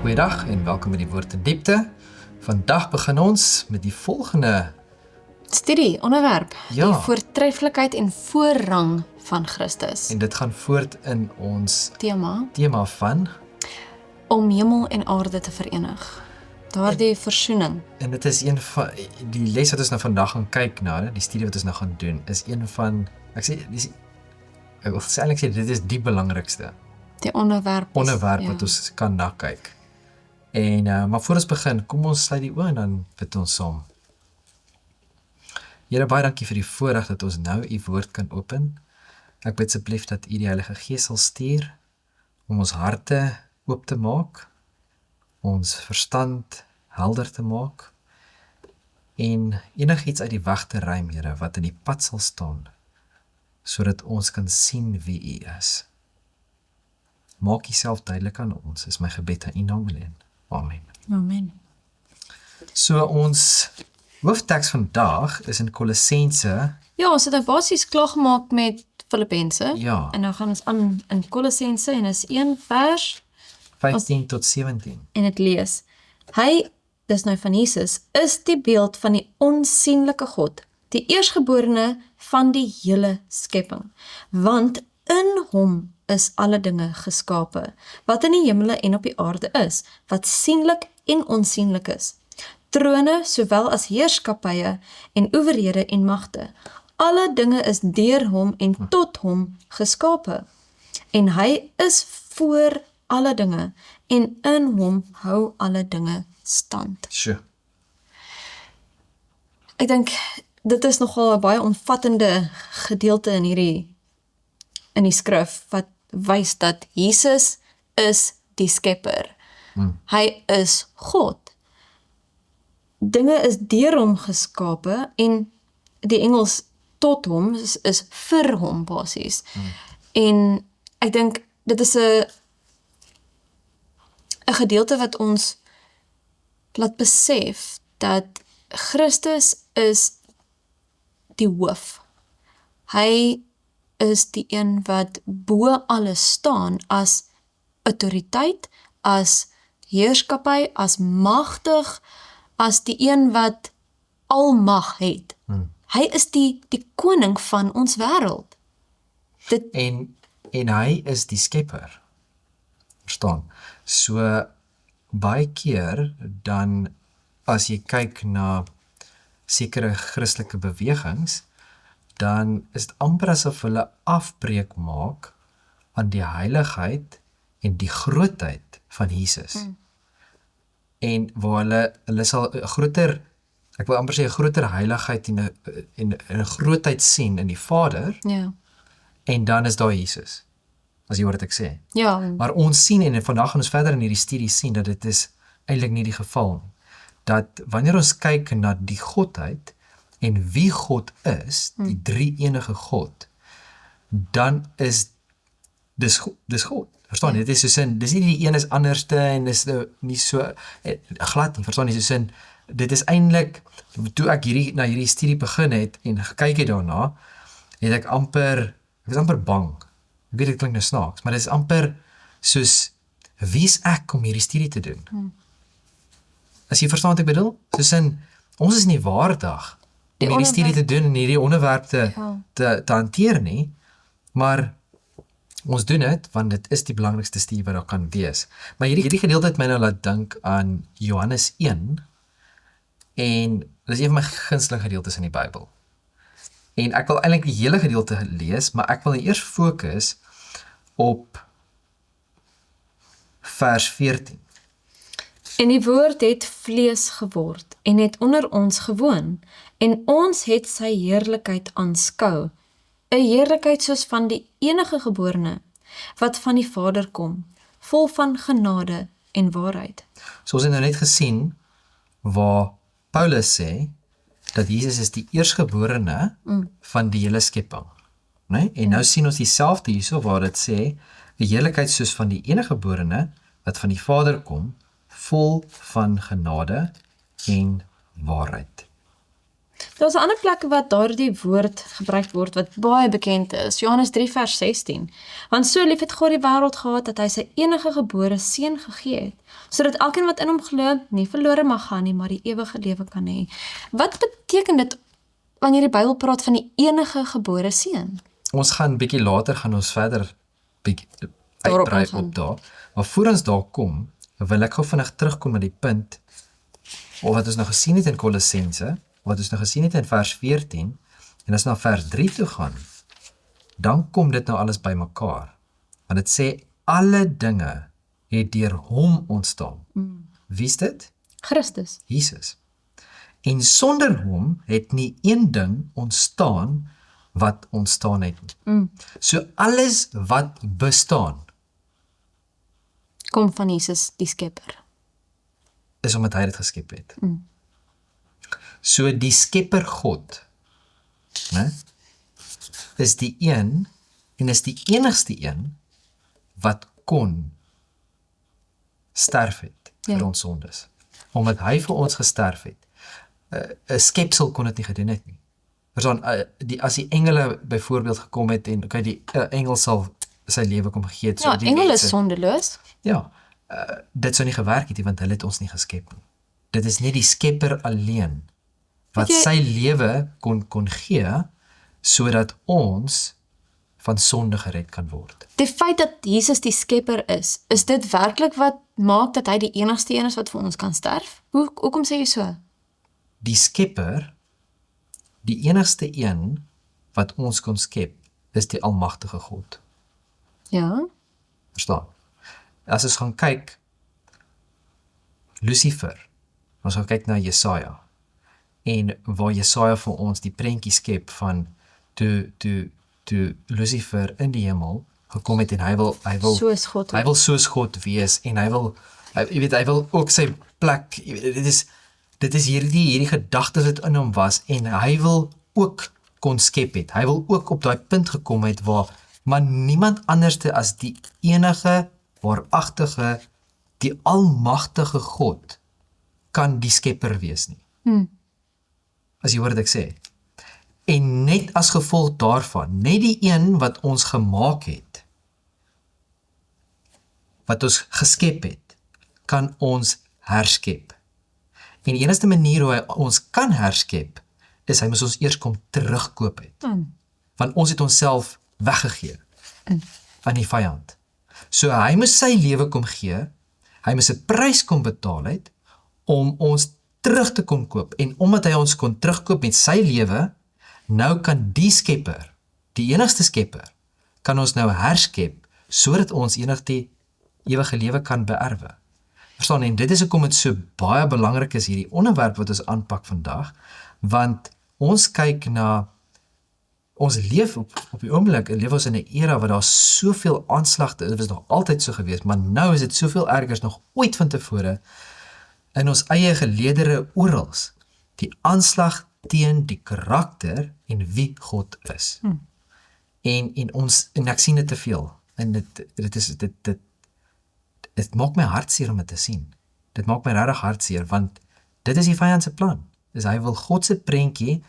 Goeiedag en welkom by die Woord in Diepte. Vandag begin ons met die volgende studie, onderwerp, Ja. die voortreffelikheid en voorrang van Christus. en dit gaan voort in ons Tema, tema van, om hemel en aarde te verenig. Daardie versoening. en dit is een van, die les wat ons nou vandag gaan kyk na, die studie wat ons nou gaan doen, is een van, ek wil eintlik sê, dit is die belangrikste Die onderwerp wat ons kan na kyk. En, maar voor ons begin, kom ons sluit die oë en dan bid ons saam. Here, baie dankie vir die voorreg dat ons nou u woord kan open. Ek bid asseblief dat u die Heilige Gees sal stuur om ons harte oop te maak, ons verstand helder te maak en enigiets uit die weg te ruim, Here, wat in die pad sal staan, sodat ons kan sien wie u is. Maak Uself duidelik aan ons, is my gebed in U naam alleen. Amen. Amen. So ons hoofteks vandag is in Kolossense, Ja, ons het nou basies klaargemaak met Filippense. Ja. En nou gaan ons aan in Kolossense en is 1 vers 15 tot 17. en het lees. Hy, dis nou van Jesus, is die beeld van die onsienlike God, die eerstgeborene van die hele skepping. Want in hom is alle dinge geskape, wat in die hemele en op die aarde is, wat sienlik en onsienlik is. Trone, sowel as heerskappye en owerhede en magte. Alle dinge is deur hom en tot hom geskape. En hy is voor alle dinge, en in hom hou alle dinge stand. Sjoe. Ek dink, dit is nogal 'n baie omvattende gedeelte in die skrif, wat wys dat Jesus is die skepper. Hy is God. Dinge is deur hom geskape, en die Engels tot hom is vir hom basies. En ek dink, dit is 'n gedeelte wat ons laat besef dat Christus is die hoof. Hy is die een wat bo alles staan as autoriteit, as heerskappy, as magtig, as die een wat almag het. Hy is die koning van ons wêreld. En hy is die skepper. Verstaan? So, baie keer dan, as jy kyk na sekere Christelike bewegings, dan is dit amper asof hulle afbreek maak aan die heiligheid en die grootheid van Jesus. En waar hulle sal 'n groter, ek wil amper sê 'n groter heiligheid en 'n grootheid sien in die Vader, Ja. en dan is daar Jesus, as jy hoor wat ek sê. Ja, Maar ons sien, en vandag gaan ons verder in hierdie studie sien, dat dit is eintlik nie die geval nie. Dat wanneer ons kyk na die godheid, en wie God is, die drie enige God, dan is dis God. Verstaan jy? Dit is soos in, dis nie die een is anderste, en dis nie so, glad nie, verstaan jy, soos in, dit is eintlik, toe ek na hierdie studie begin het, en gekyk het daarna, het ek was amper bang. Ek weet dit klink nou snaaks, maar dit is amper soos, wie is ek om hierdie studie te doen? As jy verstaan wat ek bedoel? Soos in, ons is nie waardig om hierdie studie te doen en hierdie onderwerp te hanteer nie, maar ons doen dit, want dit is die belangrikste studie wat daar kan wees. Maar hierdie gedeelte het my nou laat dink aan Johannes 1, en dit is een van my gunsteling gedeeltes in die Bybel. En ek wil eintlik die hele gedeelte lees, maar ek wil eers fokus op vers 14. En die woord het vlees geword en het onder ons gewoon, en ons het sy heerlikheid aanskou, 'n heerlikheid soos van die enige geborene, wat van die Vader kom, vol van genade en waarheid. So ons het nou net gesien, waar Paulus sê, dat Jesus is die eerstgeborene van die hele skepping. Nee? En nou sien ons dieselfde hierso, waar dit sê, 'n heerlikheid soos van die enige geborene, wat van die Vader kom, vol van genade en waarheid. Daar's 'n ander plek wat daardie woord gebruik word wat baie bekend is. Johannes 3 vers 16. Want so lief het God die wêreld gehad dat hy sy enige gebore seun gegee het, sodat elkeen wat in hom glo nie verlore mag gaan nie, maar die ewige lewe kan hê. Wat beteken dit wanneer die Bybel praat van die enige gebore seun? Ons gaan bietjie later gaan ons verder bietjie Daarop uitbrei ingaan. op daar. Maar voor ons daar kom, wil ek gou vinnig terugkom met die punt of wat ons nou gesien het in Kolossense, wat ons nou gesien het in vers 14 en as na vers 3 toe gaan, dan kom dit nou alles bymekaar. Want dit sê alle dinge het deur hom ontstaan. Wie is dit? Christus. Jesus. En sonder hom het nie een ding ontstaan wat ontstaan het nie. So alles wat bestaan Kom van Jesus, die skepper. is omdat hy dit geskep het. So die skepper God, né, is die een en is die enigste een wat kon sterf het vir ons sondes. Omdat hy vir ons gesterf het. 'n skepsel kon dit nie gedoen het nie. Verstaan, as die engele byvoorbeeld gekom het en okay, die engel sal sy lewe kom gegee het, Ja, die engele is mense- sondeloos. Ja, dit sou nie gewerk het nie, want hulle het ons nie geskep nie. Dit is nie die skepper alleen wat Weet jy- sy lewe kon gee, sodat ons van sonde gered kan word. Die feit dat Jesus die skepper is dit werklik wat maak dat hy die enigste een is wat vir ons kan sterf? Hoekom sê jy so? Die skepper, die enigste een wat ons kon skep, is die almagtige God. Ja, Verstaan? As ons gaan kyk, Lucifer, ons gaan kyk na Jesaja, en waar Jesaja vir ons die prentjie skep van toe Lucifer in die hemel gekom het en hy wil soos God. hy wil soos God wees en hy wil ook sy plek, jy weet, dit is hierdie gedagtes wat in hom was en hy wil ook kon skep het. Hy wil ook op daai punt gekom het waar maar niemand anderste as die enige, waaragtige, die almagtige God kan die skepper wees nie. As jy hoor wat ek sê. En net as gevolg daarvan, net die een wat ons gemaak het, wat ons geskep het, kan ons herskep. En die enigste manier hoe hy ons kan herskep, is hy moet ons eers kom terugkoop het. Want ons het onsself weggegee aan die vyand. So hy moes sy lewe kom gee, hy moes 'n prys kom betaal het, om ons terug te kom koop. En omdat hy ons kon terugkoop met sy lewe, nou kan die skepper, die enigste skepper, kan ons nou herskep, sodat ons enig die ewige lewe kan beerwe. Verstaan, en dit is hoekom dit so baie belangrik is, hierdie onderwerp wat ons aanpak vandag, want ons kyk na, ons leef op die oomblik, leef ons in 'n era waar daar soveel aanslag, dit was nog altyd so gewees, maar nou is dit soveel erger as nog ooit van tevore, in ons eie geleedere orals, die aanslag teen die karakter en wie God is. En ek sien dit te veel, en dit maak my hartseer om dit te sien. Dit maak my regtig hartseer, want dit is die vyand se plan. Dis hy wil God se prentjie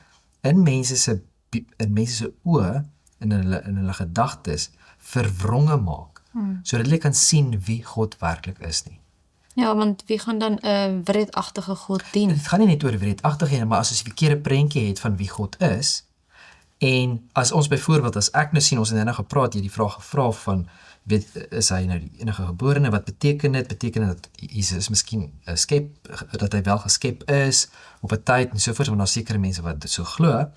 in mense se oë, in hulle gedagtes, verwronge maak, sodat hulle kan sien wie God werklik is nie. Ja, want wie gaan dan 'n wreedagtige God dien? Dit gaan nie net oor wreedagtigheid, maar as ons 'n verkeerde prentjie het van wie God is, en as ons byvoorbeeld, as ek nou sien, ons het nou gepraat, jy die vraag gevra van, weet, is hy nou die enige geborene, wat beteken dit? Beteken dit dat Jesus miskien dat hy wel geskep is, op 'n tyd, en sovoorts, want daar sekere mense wat dit so glo,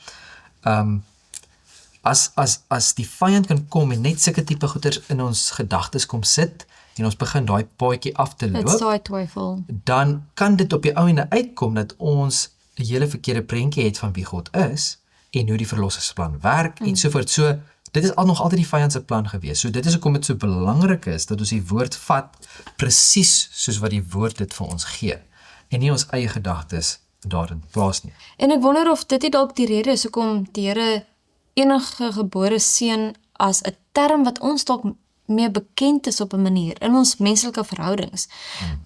as die vyand kan kom en net sulke tipe goeders in ons gedagtes kom sit, en ons begin daai paadjie af te Dit loop, saai twyfel. dan kan dit op die ou ende uitkom dat ons 'n hele verkeerde prentjie het van wie God is en hoe die verlossingsplan werk en sovoorts. So dit is al nog altyd die vyand se plan gewees. So dit is hoekom dit so belangrik is dat ons die woord vat presies soos wat die woord dit vir ons gee en nie ons eie gedagtes daarin plaas nie. En ek wonder of dit nie dalk die rede is hoekom die Here enige gebore seun as 'n term wat ons dalk meer bekend is op 'n manier in ons menslike verhoudings.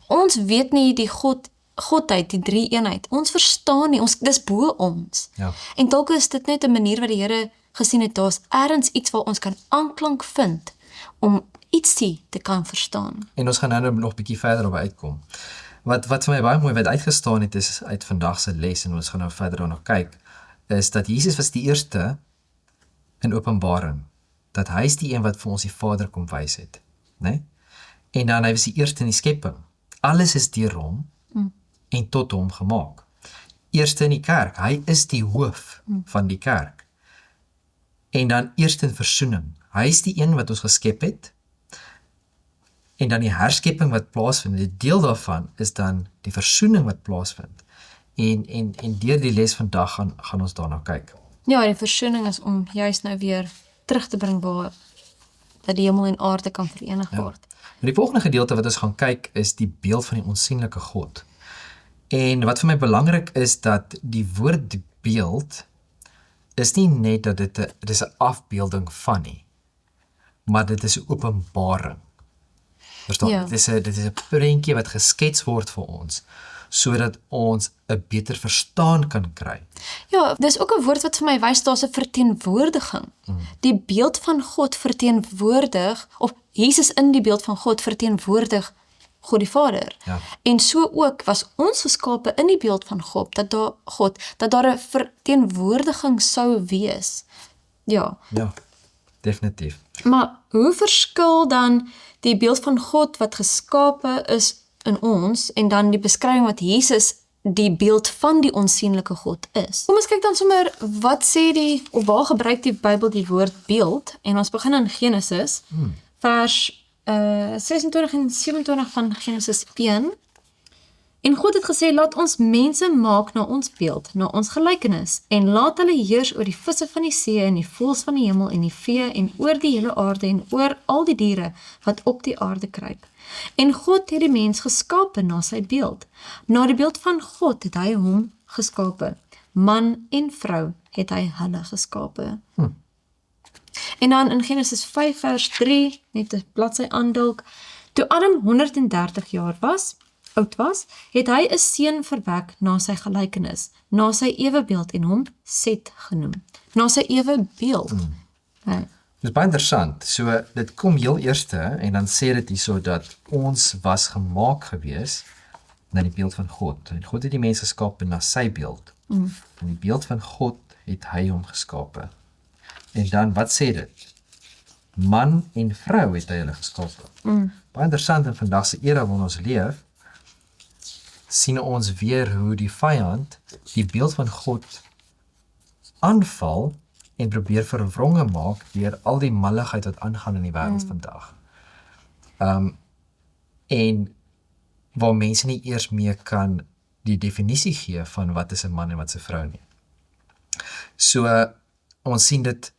Ons weet nie die God Godheid, die drie eenheid. Ons verstaan nie, dis bo ons. Ja. En dalk is dit net 'n manier wat die Here gesien het, daar's ergens iets waar ons kan aanklank vind om ietsie te kan verstaan. En ons gaan nou nog 'n bietjie verder op uitkom. Wat vir my baie mooi wat uitgestaan het is uit vandag se les en ons gaan nou verder daarna kyk, is dat Jesus was die eerste in Openbaring. Dat hy is die een wat vir ons die Vader kom wys het, né? En dan hy was die eerste in die skepping. Alles is deur hom en tot hom gemaak. Eerste in die kerk, hy is die hoof van die kerk. En dan eerste in versoening. Hy is die een wat ons geskep het. En dan die herskepping wat plaasvind. Die deel daarvan is dan die versoening wat plaasvind. En deur die les vandag gaan ons daarna kyk. Ja, die versoening is om juist nou weer terug te bring waar dat die hemel en aarde kan verenig word. Die volgende gedeelte wat ons gaan kyk is die beeld van die onsigbare God. En wat vir my belangrik is dat die woord beeld is nie net dat dit is 'n afbeelding van nie, maar dit is 'n openbaring. Verstaan? Ja. Dit is 'n prentjie wat geskets word vir ons, sodat ons 'n beter verstaan kan kry. Ja, dis ook 'n woord wat vir my wys daar's 'n verteenwoordiging. Die beeld van God verteenwoordig, of Jesus in die beeld van God verteenwoordig God die Vader. Ja. En so ook was ons geskape in die beeld van God, dat daar 'n verteenwoordiging sou wees. Ja, Ja, definitief. maar hoe verskil dan die beeld van God wat geskape is in ons en dan die beskrywing wat Jesus die beeld van die onsigbare God is? Kom ons kyk dan sommer wat sê of waar gebruik die Bybel die woord beeld, en ons begin in Genesis, vers 26 en 27 van Genesis 1. En God het gesê, laat ons mense maak na ons beeld, na ons gelykenis, en laat hulle heers oor die visse van die see en die voëls van die hemel en die vee en oor die hele aarde en oor al die diere wat op die aarde kruip. En God het die mens geskape na sy beeld. Na die beeld van God het hy hom geskape. Man en vrou het hy hulle geskape. En dan in Genesis 5 vers 3, net 'n bladsy aandulk, toe Adam 130 jaar oud was, het hy 'n seun verwek na sy gelykenis, na sy ewebeeld en hom Set genoem. Na sy ewebeeld. Ja. Dit is baie interessant. So dit kom heel eerste en dan sê dit hierso dat ons was gemaak gewees na die beeld van God. En God het die mens geskape na sy beeld. In die beeld van God het hy hom geskape. En dan wat sê dit? Man en vrou het hy hulle geskape. Baie interessant in vandag se era waarin ons leef, sien ons weer hoe die vyand die beeld van God aanval en probeer verwronge maak deur al die malligheid wat aangaan in die wêreld vandag. En waar mense nie eers meer kan die definisie gee van wat is 'n man en wat is 'n vrou nie. So ons sien dit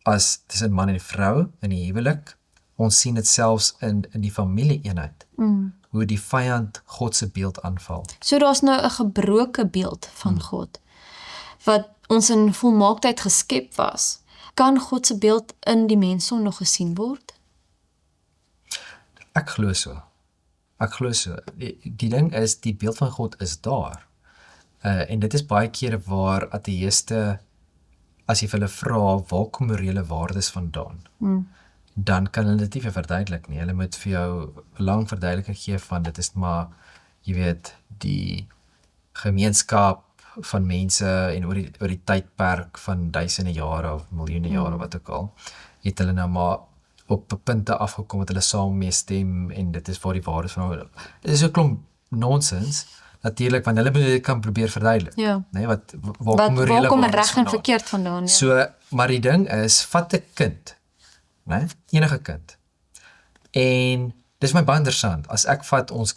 as tussen man en vrou in die huwelik. Ons sien dit selfs in die familie-eenheid. Hoe die vyand God se beeld aanval. So daar's nou 'n gebroke beeld van God, wat ons in volmaaktheid geskep was. Kan God se beeld in die mensdom nog gesien word? Ek glo so. Die ding is, die beeld van God is daar. En dit is baie kere waar ateïste, as jy vir hulle vra, waar kom morele waardes vandaan? Dan kan hulle dit nie verduidelik nie. Hulle moet vir jou 'n lang verduideliking gee van dit is maar, jy weet, die gemeenskap van mense en oor die tydperk van duisende jare of miljoene jare wat ook al, het hulle nou maar op punte afgekom wat hulle saam mee stem en dit is waar die waardes van. Dit is 'n klomp nonsens. Natuurlik, want hulle moet dit kan probeer verduidelik. Ja. Nee, waar kom morele waar kom waardes reg en vandaan? verkeerd vandaan? Ja. So, maar die ding is, vat 'n kind, né? Enige kind. En dis my baie interessant, as ek vat ons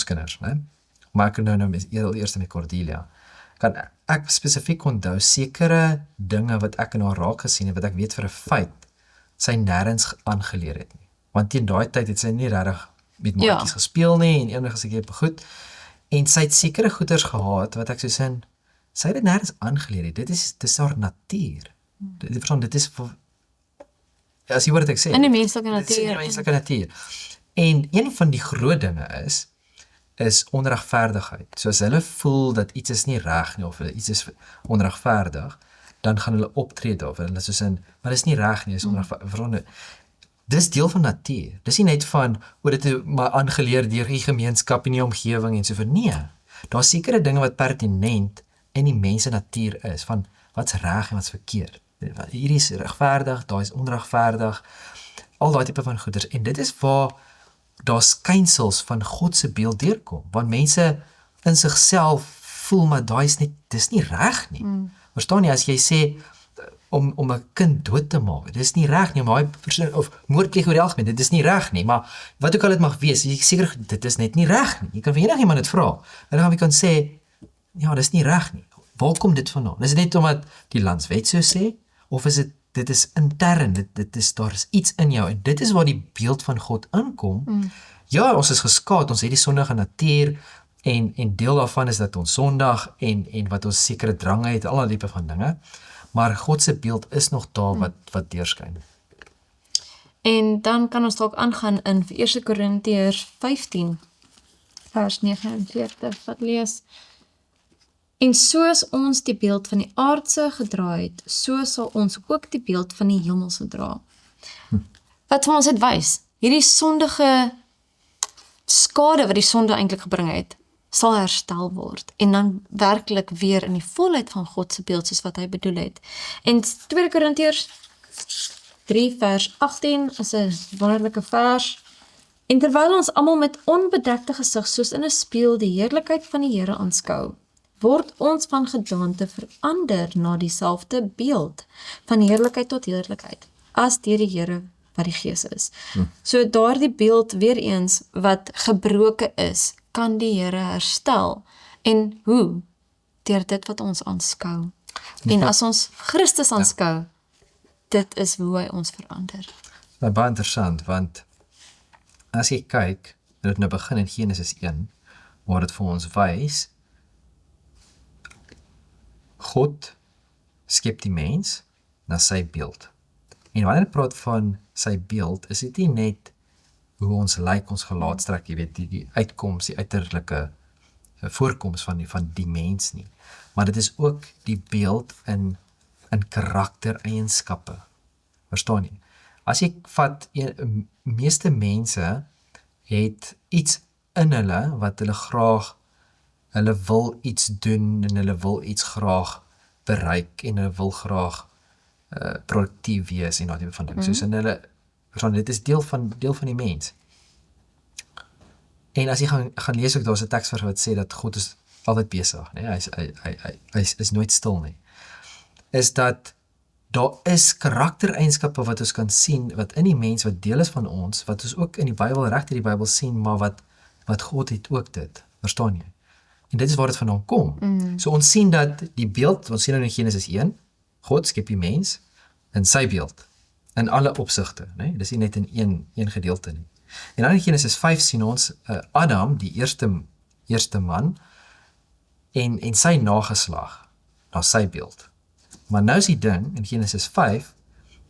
kinders, né? Maar ek nou eers met Cordelia, kan ek spesifiek onthou sekere dinge wat ek in haar raak gesien het, wat ek weet vir 'n feit, sy nêrens aangeleer het nie. Want teen daai tyd het sy nie regtig met maatjies gespeel nie, en enige seker goed. En sy het sekere goeders gehad, wat ek soos in, sy het dit nêrens aangeleer het. Dit is haar natuur. Dit is as jy hoor wat ek sê. In die menslike Dit is in die natuur. menslike natuur. En een van die groot dinge is, is onregverdigheid. So as hulle voel dat iets is nie reg nie of iets is onregverdig, dan gaan hulle optree daaroor. Hulle soos in, maar dis nie reg nie, dis onregverdig. Dis deel van natuur. Dis nie net van dit is maar aangeleer deur die gemeenskap en die omgewing en so vir nee. Daar's sekere dinge wat pertinent in die mens se natuur is van wat's reg en wat's verkeerd. Hierdie is regverdig, daai is onregverdig. Al daai tipe van goeders en dit is waar daar skynsels van God se beeld deurkom, want mense in sigself voel maar dis nie reg nie. Verstaan jy as jy sê om 'n kind dood te maak, dis nie reg nie, maar daai persoon of moordpleeg oor die algemeen, dit is nie reg nie, maar wat ook al dit mag wees, jy seker dit is net nie reg nie. Jy kan vir enigiemand dit vra. En dan gaan jy kan sê ja, dis nie reg nie. Waar kom dit vandaan? Is dit net omdat die landswet so sê of is dit is intern, daar is iets in jou en dit is waar die beeld van God inkom. Ja, ons is geskaad, ons het die sondige natuur en deel daarvan is dat ons sondig en wat ons sekere drange het, al die tipe van dinge, maar God se beeld is nog daar wat deurskyn. En dan kan ons dalk aangaan in 1 Korintiërs 15 vers 49 wat lees: En soos ons die beeld van die aardse gedra het, so sal ons ook die beeld van die hemelse dra. Wat vir ons dit wys, hierdie sondige skade wat die sonde eintlik gebring het, sal herstel word en dan werklik weer in die volheid van God se beeld soos wat hy bedoel het. En 2 Korintiërs 3 vers 18 is 'n wonderlike vers. En terwyl ons almal met onbedekte gesig soos in 'n spieël die heerlikheid van die Here aanskou, word ons van gedaante verander na dieselfde beeld, van heerlikheid tot heerlikheid, as deur die Here wat die Gees is. So daardie beeld weer eens wat gebroke is, kan die Here herstel. En hoe? Deur dit wat ons aanskou. En as ons Christus aanskou, dit is hoe hy ons verander. Nou, baie interessant, want as jy kyk, dit nou begin in Genesis 1, waar dit vir ons wys, God skep die mens na sy beeld. En wanneer ek praat van sy beeld, is dit nie net hoe ons lyk, ons gelaatstrek, jy weet, die uitkoms, die uiterlike voorkoms van die mens nie. Maar dit is ook die beeld in karaktereienskappe. Verstaan jy? As jy vat, meeste mense het iets in hulle, wat hulle wil iets doen, en hulle wil iets graag bereik, en hulle wil graag produktief wees, en dat tipe van ding. Soos in hulle, verstaan, dit is deel van die mens. En as jy gaan lees ook, daar is 'n teksvers wat sê dat God is altyd besig, nee? Hy is nooit stil nie. Is dat daar is karaktereienskappe wat ons kan sien, wat in die mens, wat deel is van ons, wat ons ook in die Bybel, reg in die Bybel sien, maar wat God het ook dit, verstaan jy? En dit is waar dit vandaan kom. So ons sien dat die beeld, ons sien in Genesis 1, God skep die mens in sy beeld, in alle opsigte, nee? Dis nie net in een gedeelte nie. En dan in Genesis 5 sien ons Adam, die eerste man, en sy nageslag, na sy beeld. Maar nou is die ding, in Genesis 5,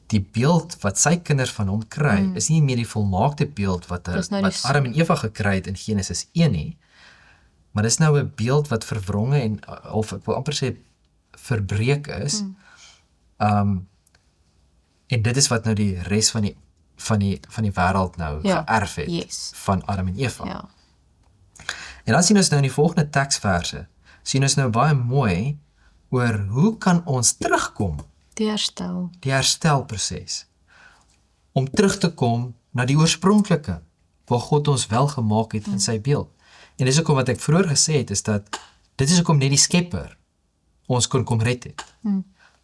die beeld wat sy kinders van hom kry, is nie meer die volmaakte beeld wat Adam en Eva gekry het in Genesis 1 nie, maar dis nou 'n beeld wat verwronge of ek wil amper sê verbreek is. En dit is wat nou die res van die wêreld nou geërf het, van Adam en Eva. Ja. En dan sien ons nou in die volgende teksverse, sien ons nou baie mooi oor hoe kan ons terugkom? Die herstelproses. Om terug te kom na die oorspronklike, waar God ons wel gemaak het in sy beeld. En dis ook wat ek vroeër gesê het, is dat dit is ook om net die skepper ons kom red het.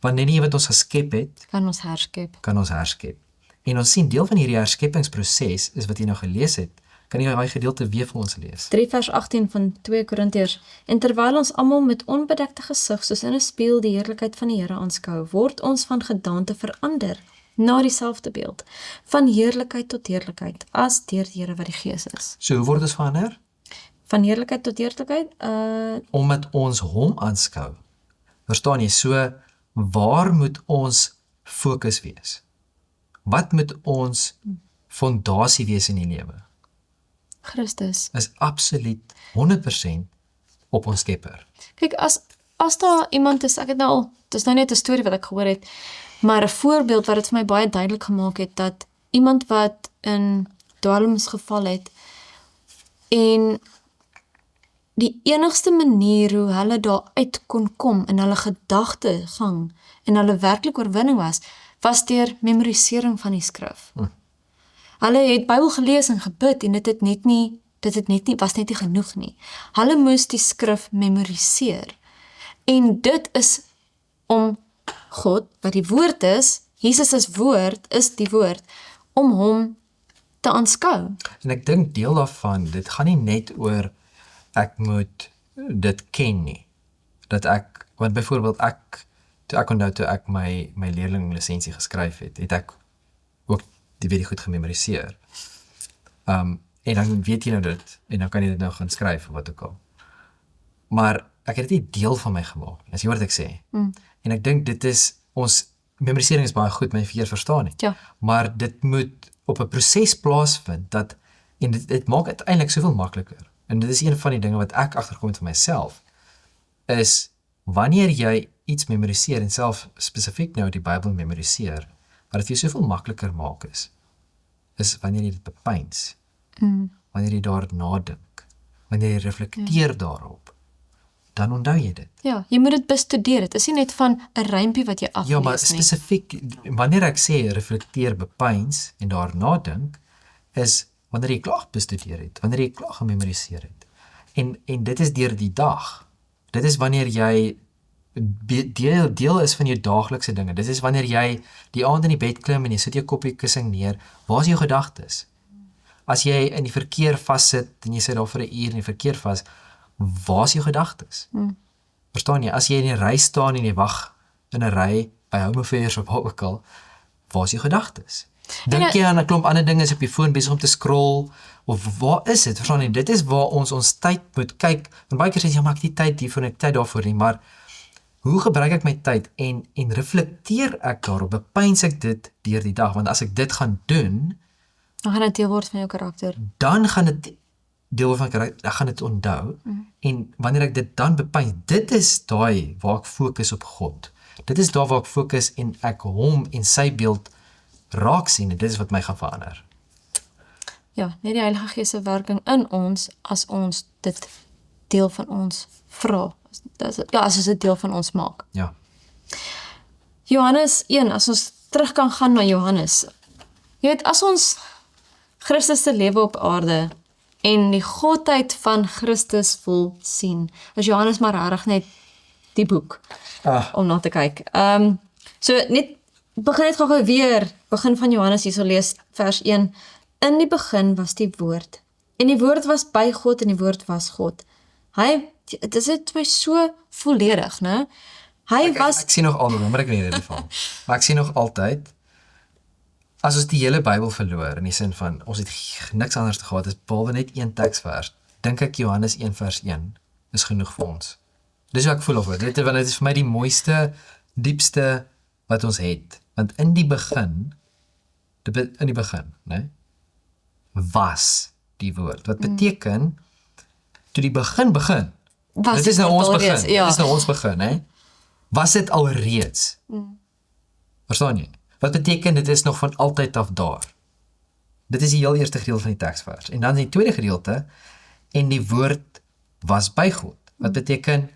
Want net die wat ons geskep het, kan ons herskep. En ons sien deel van hierdie herskeppingsproses is wat jy nou gelees het. Kan jy daai gedeelte weer vir ons lees? 3 vers 18 van 2 Korintiërs. En terwyl ons almal met onbedekte gesig soos in 'n spieël die heerlikheid van die Here aanskou, word ons van gedaante verander na dieselfde beeld, van heerlikheid tot heerlikheid, as deur die Here wat die Gees is. So hoe word ons verander? Van heerlikheid tot heerlikheid? Omdat ons hom aanskou. Verstaan jy? So, waar moet ons fokus wees? Wat moet ons fondasie wees in die lewe? Christus. is absoluut 100% op ons Skepper. Kyk, as daar iemand is, ek het nou al, dit is nou net 'n storie wat ek gehoor het, maar 'n voorbeeld wat dit vir my baie duidelik gemaak het, dat iemand wat in dwalms geval het, en die enigste manier hoe hulle daar uit kon kom in hulle gedagtegang en hulle werklik oorwinning was deur memorisering van die skrif. Hulle het Bybel gelees en gebid en dit was net nie genoeg nie. Hulle moes die skrif memoriseer. En dit is om God, wat die woord is, Jesus is woord, is die woord, om hom te aanskou. En ek dink deel daarvan, dit gaan nie net oor ek moet dit ken nie. Want byvoorbeeld toe ek my leerlinglisensie geskryf het ek ook die baie goed gememoriseer. En dan weet jy nou dit, en dan kan jy dit nou gaan skryf, of wat ook al. Maar ek het dit nie deel van my gemaak, as jy hoor wat ek sê. En ek dink dit is, ons memorisering is baie goed, my verkeerd verstaan nie. Ja. Maar dit moet op 'n proses plaasvind, en dit maak uiteindelik soveel makliker. En dit is een van die dinge wat ek agterkom het vir myself, is wanneer jy iets memoriseer, en self spesifiek nou die Bybel memoriseer, wat dit vir jou soveel makliker maak is wanneer jy dit bepeins, wanneer jy daar nadink, wanneer jy reflekteer daarop, dan onthou jy dit. Ja, jy moet dit bestudeer. Dit is nie net van 'n rympie wat jy aflees Ja, maar nie. spesifiek, wanneer ek sê reflekteer, bepeins en daar nadink, is wanneer jy klaar bestudeer het, wanneer jy klaar gememoriseer het. En dit is deur die dag. Dit is wanneer jy deel is van jou daaglikse dinge. Dit is wanneer jy die aand in die bed klim en jy sit jou koppie kussing neer, waar is jou gedagtes? As jy in die verkeer vassit en jy sit daar vir 'n uur in die verkeer vas, waar is jou gedagtes? Verstaan jy? As jy in 'n ry staan en jy wag in 'n ry by Home Affairs of waar ook al, waar is jou gedagtes? Dink jy aan 'n klomp ander dinge, is op die foon besig om te scroll, of waar is dit? Verstaan jy? Dit is waar ons tyd moet kyk. Want baie keer sê jy, ja, maar ek het nie tyd hiervoor en ek het tyd daarvoor nie, maar hoe gebruik ek my tyd en reflekteer ek daarop, bepeins ek dit deur die dag, want as ek dit gaan doen, Dan gaan dit deel word van jou karakter. dan gaan dit deel word van karakter, ek gaan dit onthou, en wanneer ek dit dan bepeins, dit is daai waar ek fokus op God. Dit is daar waar ek fokus en ek hom en sy beeld raak sien, en dit is wat my gaan verander. Ja, net die Heilige Gees se werking in ons, as ons dit deel van ons vra. As ons dit deel van ons maak. Ja. Johannes 1, as ons terug kan gaan na Johannes. Jy weet, as ons Christus se lewe op aarde en die godheid van Christus wil sien, is Johannes maar regtig net die boek om na te kyk. So begin net gou weer, begin van Johannes hierso lees, vers 1. In die begin was die woord, en die woord was by God, en die woord was God. Dit is net so volledig, né? Ek sien nog altyd, maar ek weet dit van. Maar ek sien nog altyd, as ons die hele Bybel verloor, in die sin van, ons het niks anders te gehad, is behalwe net een teksvers, dink ek Johannes 1 vers 1 is genoeg vir ons. Dis hoe ek voel over dit, want dit is vir my die mooiste, diepste wat ons het. Want in die begin, né, was die woord. Wat beteken, toe die begin, dit is nou ons begin, dit is nou ons begin, hè? Was dit al reeds? Verstaan jy? Wat beteken, dit is nog van altyd af daar. Dit is die heel eerste gedeelte van die teksvers. En dan die tweede gedeelte, en die woord was by God. Wat beteken,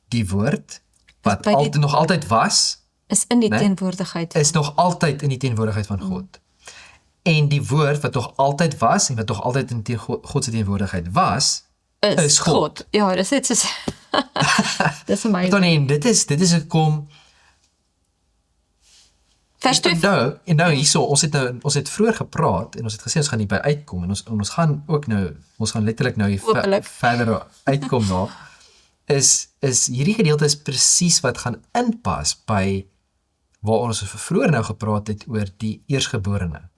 die woord, wat nog altyd was, is in die teenwoordigheid. Is nog altyd in die teenwoordigheid van God. En die woord, wat nog altyd was, en wat nog altyd in God se teenwoordigheid was, is God. Ja, dis net soos dis amazing. En dit is gekom vers 2. En nou hierso, ons het vroeër gepraat en ons het gesê ons gaan nie by uitkom en ons gaan ook nou, ons gaan letterlik nou verder uitkom daar. Is hierdie gedeelte is presies wat gaan inpas by waar ons vroeër nou gepraat het oor die eersgeborene.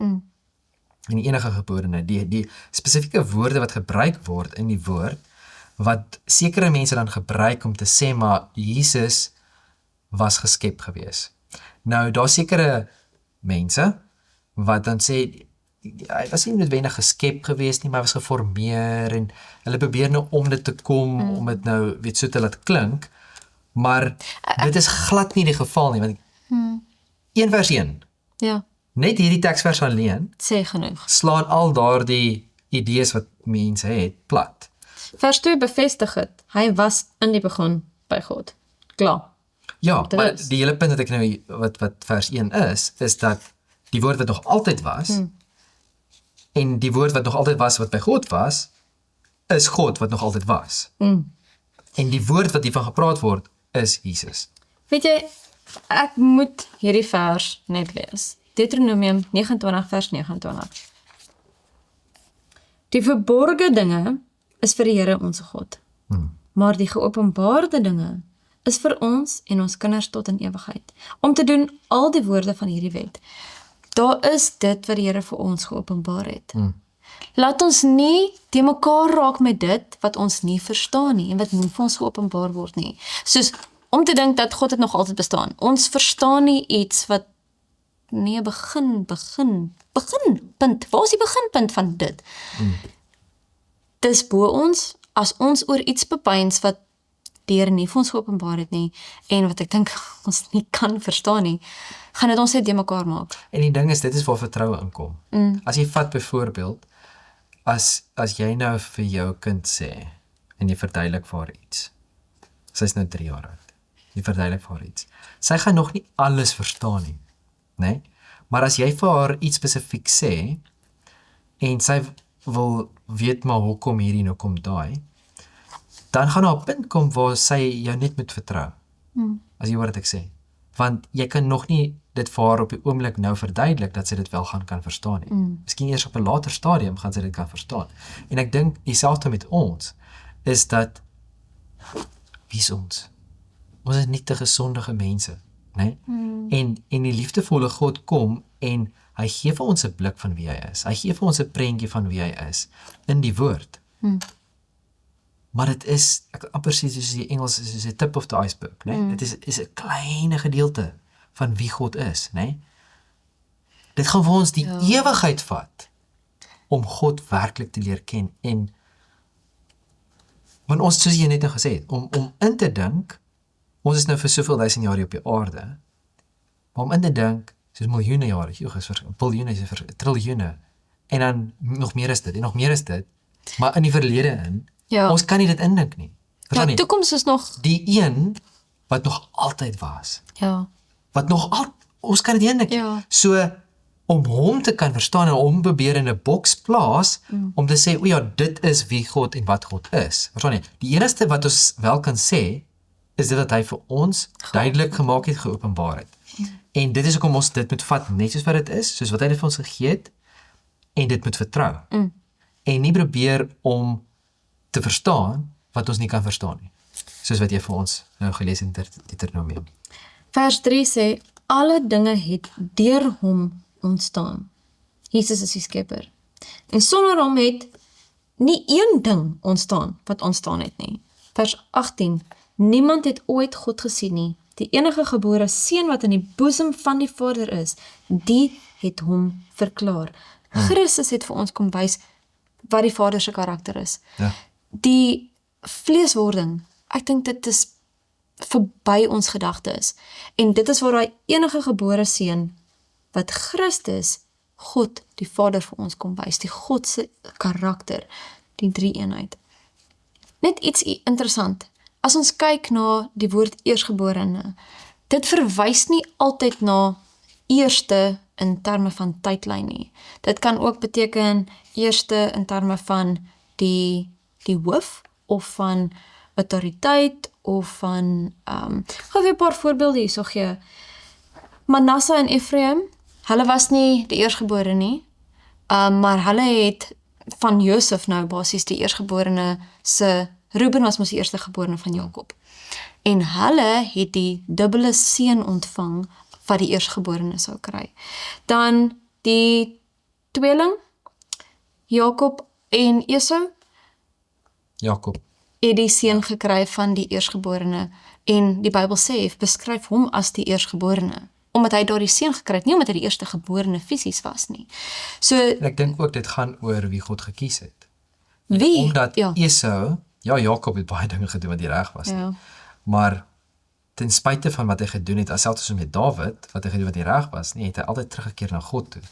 En die enige geborene, die spesifieke woorde wat gebruik word in die woord, wat sekere mense dan gebruik om te sê, maar Jesus was geskep gewees. Nou, daar sekere mense wat dan sê, hy was nie noodwendig geskep gewees nie, maar hy was geformeer en hulle probeer nou om dit te kom, om dit nou, weet so te laat klink, maar dit is glad nie die geval nie, want 1 vers 1, Ja, net hierdie teksvers alleen, sê genoeg. slaan al daardie idees wat mense het, plat. Vers 2 bevestig het. Hy was in die begin by God. Klaar. Ja, Dit maar is. die hele punt wat ek nou, wat vers 1 is dat die woord wat nog altyd was, en die woord wat nog altyd was, wat by God was, is God wat nog altyd was. En die woord wat hiervan gepraat word, is Jesus. Weet jy, ek moet hierdie vers net lees. Deuteronomium 29 vers 29. Die verborgde dinge is vir die Here ons God. Maar die geopenbaarde dinge is vir ons en ons kinders tot in ewigheid, om te doen al die woorde van hierdie wet. Daar is dit wat die Here vir ons geopenbaar het. Laat ons nie te mekaar raak met dit wat ons nie verstaan nie en wat nie vir ons geopenbaar word nie. Soos om te dink dat God het nog altyd bestaan. Ons verstaan nie iets wat nie 'n beginpunt. Waar is die beginpunt van dit? Dis bo ons, as ons oor iets bepeins wat die Here nie vir ons geopenbaar het nie, en wat ek dink ons nie kan verstaan nie, gaan dit ons net de mekaar maak. En die ding is, dit is waar vertroue inkom. As jy vat byvoorbeeld, as jy nou vir jou kind sê, en jy verduidelik vir haar iets, sy is nou 3 jaar oud, jy verduidelik vir haar iets, sy gaan nog nie alles verstaan nie, nee? Maar as jy vir haar iets spesifiek sê, en sy wil weet maar hoekom hierdie nou kom daai, dan gaan daar 'n punt kom waar sy jou net moet vertrou, as jy hoor wat ek sê. Want jy kan nog nie dit vir haar op die oomblik nou verduidelik, dat sy dit wel kan verstaan nie. Miskien eers op 'n later stadium gaan sy dit kan verstaan. En ek dink, dieselfde met ons, is dat, wie is ons? Ons is nietige sondige mense, né? En die liefdevolle God kom en hy gee vir ons 'n blik van wie hy is. Hy gee vir ons 'n prentjie van wie hy is in die woord. Maar dit is, ek amper sê soos die Engels is 'n tip of the iceberg, né? Dit is 'n klein gedeelte van wie God is, né? Dit gaan vir ons die ewigheid vat om God werklik te leer ken en want ons, soos jy net nou gesê het, om in te dink, ons is nou vir soveel duisend jare op die aarde, maar om in te dink, soos miljoene jare, biljoene, triljoene, en dan nog meer is dit, en nog meer is dit, maar in die verlede in, ons kan nie dit indink nie. Ja, die toekoms is nog, Die een, wat nog altyd was, wat nog ons kan dit indink. Ja. So, om hom te kan verstaan en hom probeer in 'n boks plaas, om te sê, o ja, dit is wie God en wat God is. Verstaan jy? Die enigste wat ons wel kan sê, is dit wat hy vir ons duidelik gemaak het, geopenbaar het. En dit is hoekom ons dit moet vat net soos wat dit is, soos wat hy dit vir ons gegee het, en dit moet vertrou. En nie probeer om te verstaan wat ons nie kan verstaan nie. Soos wat jy vir ons nou gelees in Deuteronomium. vers 3 sê, alle dinge het deur hom ontstaan. Jesus is die skepper. En sonder hom het nie een ding ontstaan wat ontstaan het nie. Vers 18, niemand het ooit God gesien nie. Die enige gebore seun wat in die boesem van die Vader is, die het hom verklaar. Christus het vir ons kom wys wat die Vader se karakter is. Ja. Die vleeswording, ek dink dit is verby ons gedagtes. En dit is waar daai enige gebore seun wat Christus, God, die Vader vir ons kom wys, die God se karakter, die drie-eenheid. Net iets interessant. As ons kyk na die woord eersgeborene, dit verwys nie altyd na eerste in terme van tydlyn nie. Dit kan ook beteken eerste in terme van die hoof of van autoriteit of van gou weer 'n paar voorbeelde hierso gee. Manasse en Ephraim, hulle was nie die eersgebore nie, maar hulle het van Josef nou basies die eersgeborene se, Reuben was mos die eerstegeborene van Jakob. En hulle het die dubbele seën ontvang wat die eersgeborene sou kry. Dan die tweeling, Jakob en Esau, Jakob. het die seën gekry van die eersgeborene en die Bybel sê, beskryf hom as die eersgeborene, omdat hy daardie seun gekry het, nie omdat hy die eerste geborene fisies was nie. So, En ek dink ook dit gaan oor wie God gekies het. wie? Omdat ja, Esau, ja, Jakob het baie dinge gedoen wat nie reg was nie. ja, Maar ten spyte van wat hy gedoen het, selfs met Dawid, wat hy gedoen wat nie reg was nie, het hy altyd teruggekeer na God toe.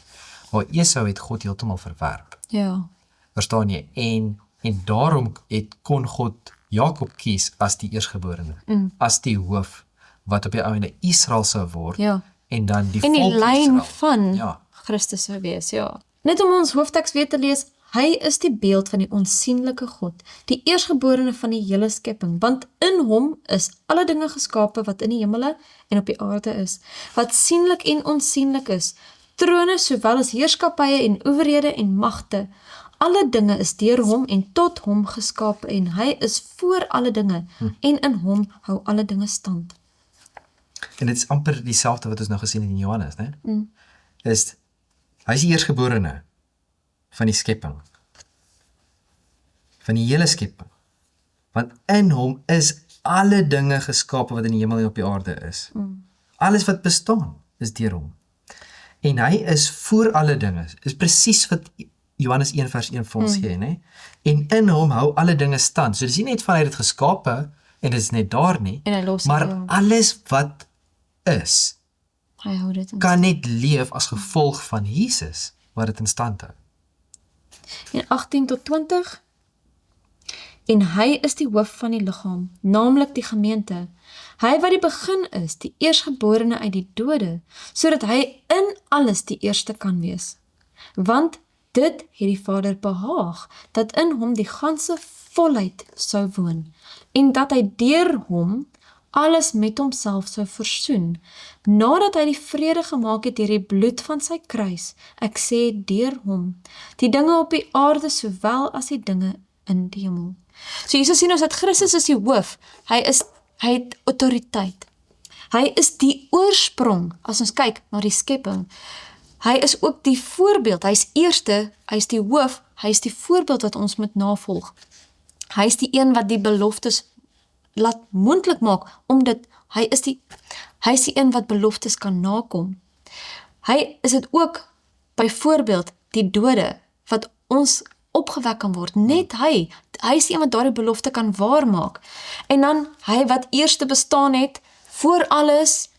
Maar Esau het God heeltemal verwerp. ja, Verstaan jy? En daarom kon God Jakob kies as die eerstgeborene, as die hoof, wat op die einde Israel sou word, ja. en dan die En die volk lyn Israel. van Ja. Christus sou wees, ja. Net om ons hoofteks weer te lees, hy is die beeld van die onsienlike God, die eerstgeborene van die hele skepping, want in hom is alle dinge geskape wat in die hemele en op die aarde is, wat sienlik en onsienlik is, trone sowel as heerskappye en owerhede en magte. Alle dinge is deur hom en tot hom geskape en hy is voor alle dinge en in hom hou alle dinge stand. En dit is amper dieselfde wat ons nou gesien het in Johannes, né? Hy is die eerstgeborene van die skepping. Van die hele skepping. Want in hom is alle dinge geskape wat in die hemel en op die aarde is. Alles wat bestaan is deur hom. En hy is voor alle dinge. Is presies wat Johannes 1 vers 1 vir ons gee, né? En in hom hou alle dinge stand. So dis nie net van hy het dit geskape en dit is net daar nie, En hy los dit, maar ja. alles wat is, Hy hou dit in. kan net leef as gevolg van Jesus wat dit in stand hou. En 18 tot 20. En hy is die hoof van die liggaam, naamlik die gemeente. Hy wat die begin is, die eerstgeborene uit die dode, sodat hy in alles die eerste kan wees. Want dit het die Vader behaag, dat in hom die ganse volheid sou woon, en dat hy deur hom alles met homself sou versoen, nadat hy die vrede gemaak het deur die bloed van sy kruis, ek sê deur hom, die dinge op die aarde sowel as die dinge in die hemel. So Jesus sien ons dat Christus is die hoof, hy het autoriteit. Hy is die oorsprong, as ons kyk na die skepping. Hy is ook die voorbeeld, hy is eerste, hy is die hoof, hy is die voorbeeld wat ons moet navolg. Hy is die een wat die beloftes laat moontlik maak, omdat hy is die een wat beloftes kan nakom. Hy is dit ook, byvoorbeeld, die dode, wat ons opgewek kan word, net hy is die een wat daardie belofte kan waarmaak. En dan, hy wat eerste bestaan het, voor alles,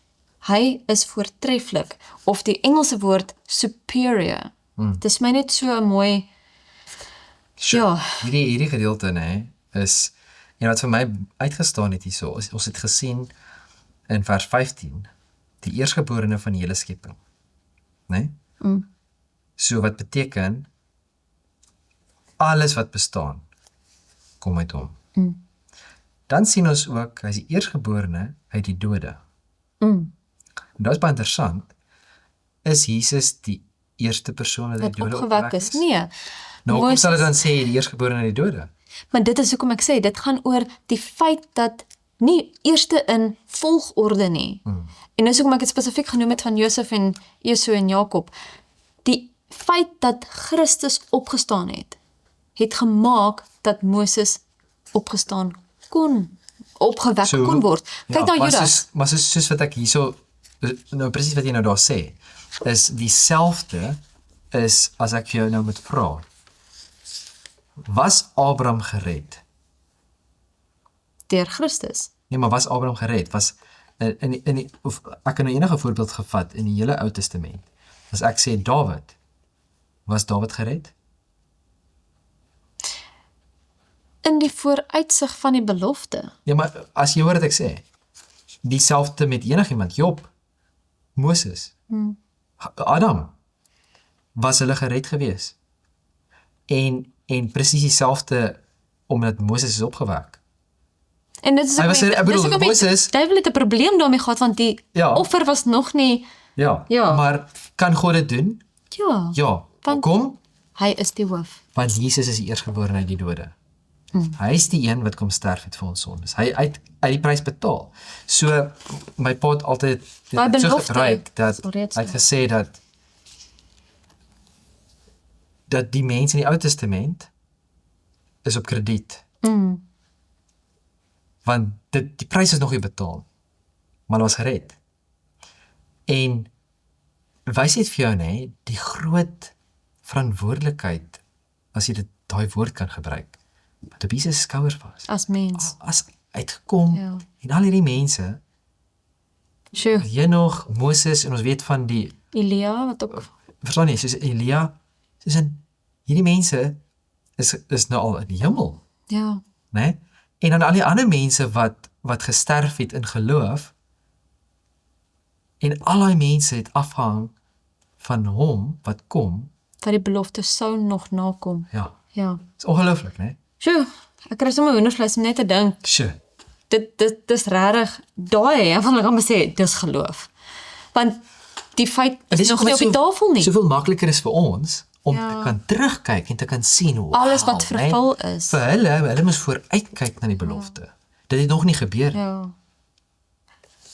hy is voortreffelik, of die Engelse woord superior. Dit is my net so 'n mooi, ja, Hierdie gedeelte, né, is, en wat vir my uitgestaan het hierso, ons het gesien in vers 15, die eerstgeborene van die hele skepping, né? So wat beteken, alles wat bestaan, kom uit hom. Dan sien ons ook, hy is die eerstgeborene uit die dode. En dat is baie interessant, is Jesus die eerste persoon wat uit die wat dode opgewek is. Nee, Nou, hoe sal Moses- dit dan sê, die eerstgeborene uit die dode? maar dit is hoekom ek sê, dit gaan oor die feit dat nie eerste in volgorde nie. En dis hoekom ek het spesifiek genoem het van Josef en Esau en Jakob. Die feit dat Christus opgestaan het gemaak dat Moses opgestaan opgewek kon word. Kyk na Judas. Maar soos wat ek hierso, nou presies wat jy nou daar sê, is dieselfde is, as ek vir jou nou moet vra, was Abraham gered? Deur Christus. Nee, maar was Abraham gered? Was, of ek kan nou enige voorbeeld gevat in die hele Ou Testament. As ek sê Dawid, was Dawid gered? In die vooruitsig van die belofte. Ja, maar as jy hoor wat ek sê, dieselfde met enigiemand, Job, Moses, Adam, was hulle gered gewees. En presies dieselfde, omdat Moses is opgewek. En dit is Hy was, ek bedoel, ook Moses, duiwel het 'n probleem daarmee gehad, want die Ja. offer was nog nie, ja, Ja. maar kan God dit doen? ja, Ja, Want- hoekom? hy is die hoof. Want Jesus is die eerstgeborene uit die dode. Hy is die een wat kom sterf het vir ons sondes. Hy uit die prys betaal. So, my pa het altyd Maar dit so belofte gebruik, dat is alreeds hy het gesê dat die mense in die Ou Testament is op krediet. Want die prys is nog nie betaal, maar hulle was gered. En wys net vir jou, nê, die groot verantwoordelikheid, as jy daai woord kan gebruik, wat op Jesus skouers was. As mens. As uitgekom, Ja. en al hierdie mense, Sjoe, Henog, Moses, en ons weet van die, Elia, wat ook, verstaan jy, soos Elia, soos in, hierdie mense is nou al in die hemel, ja, né? En dan al die ander mense wat gesterf het in geloof, en al die mense het afhang van hom wat kom, dat die belofte sou nog nakom. ja, Ja. is ongelooflik, né? Sjoe, ek kry sommer hoendersvleis om net te dink. Sjoe, Dis regtig, daai, ek wil net sê, dis geloof. Want die feit is nog nie op die tafel nie. Soveel makliker is vir ons, om Ja. te kan terugkyk en te kan sien, wow, Alles wat vervul né? is. Vir hulle moes vooruitkyk na die belofte. Dit het nog nie gebeur nie. Ja.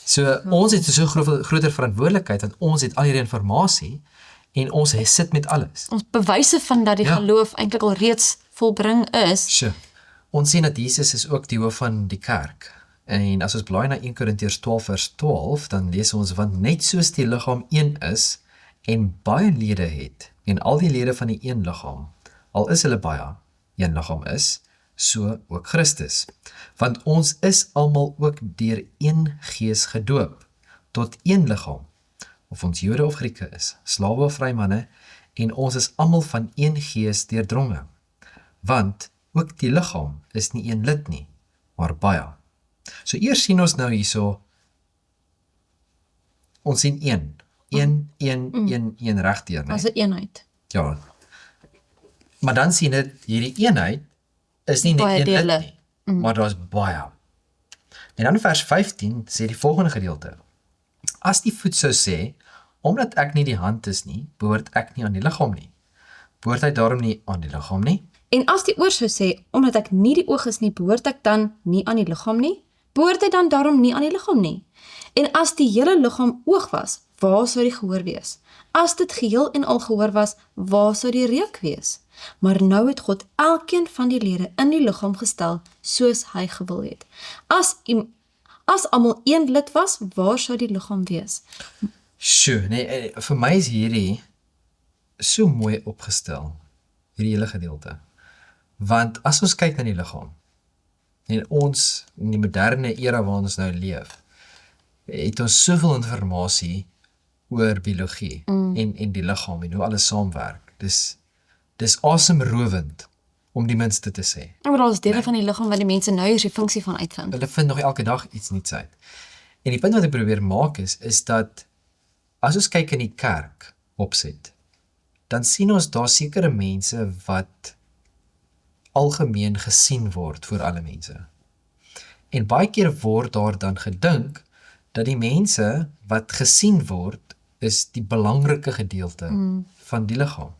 So ons het so groter verantwoordelikheid, want ons het al hierdie inligting en ons sit met alles. Ons bewyse van dat die Ja. geloof eintlik al reeds volbring is. Sjoe. Ons sien dat Jesus is ook die hoof van die kerk. En as ons blaai na 1 Korintiërs 12 vers 12, dan lees ons, want net soos die liggaam een is en baie lede het, en al die lede van die een liggaam, al is hulle baie, een liggaam is, so ook Christus. Want ons is almal ook deur een gees gedoop, tot een liggaam, of ons Jode of Grieke is, slawe of vrymanne, en ons is almal van een gees deurdronge. Want ook die liggaam is nie een lid nie, maar baie. So eers sien ons nou hierso, ons sien een regdeur, né? As 'n eenheid. Ja. Maar dan sien dit, hierdie eenheid is nie net Baie een lid dele. nie, maar daar's baie. En dan vers 15 sê die volgende gedeelte, as die voet sou sê, omdat ek nie die hand is nie, behoort ek nie aan die liggaam nie. Behoort hy daarom nie aan die liggaam nie? En as die oor sou sê, omdat ek nie die oog is nie, behoort ek dan nie aan die liggaam nie? Behoort hy dan daarom nie aan die liggaam nie? En as die hele liggaam oog was, waar sou die gehoor wees? As dit geheel en al gehoor was, waar sou die reuk wees? Maar nou het God elkeen van die lede in die liggaam gestel, soos hy gewil het. As almal een lid was, waar sou die liggaam wees? Sjoe, nee, vir my is hierdie so mooi opgestel, hierdie hele gedeelte. Want as ons kyk na die liggaam, en ons, in die moderne era waar ons nou leef, het ons soveel inligting oor biologie en die liggaam en hoe alles saamwerk. Dis asemrowend, om die minste te sê. Ek bedoel, is dele van die liggaam wat die mense nou eers die funksie van uitvind. Hulle vind nog elke dag iets nuuts uit. En die punt wat ek probeer maak is dat, as ons kyk in die kerk opset, dan sien ons daar sekere mense wat algemeen gesien word voor alle mense. En baie keer word daar dan gedink dat die mense wat gesien word, is die belangrike gedeelte van die liggaam.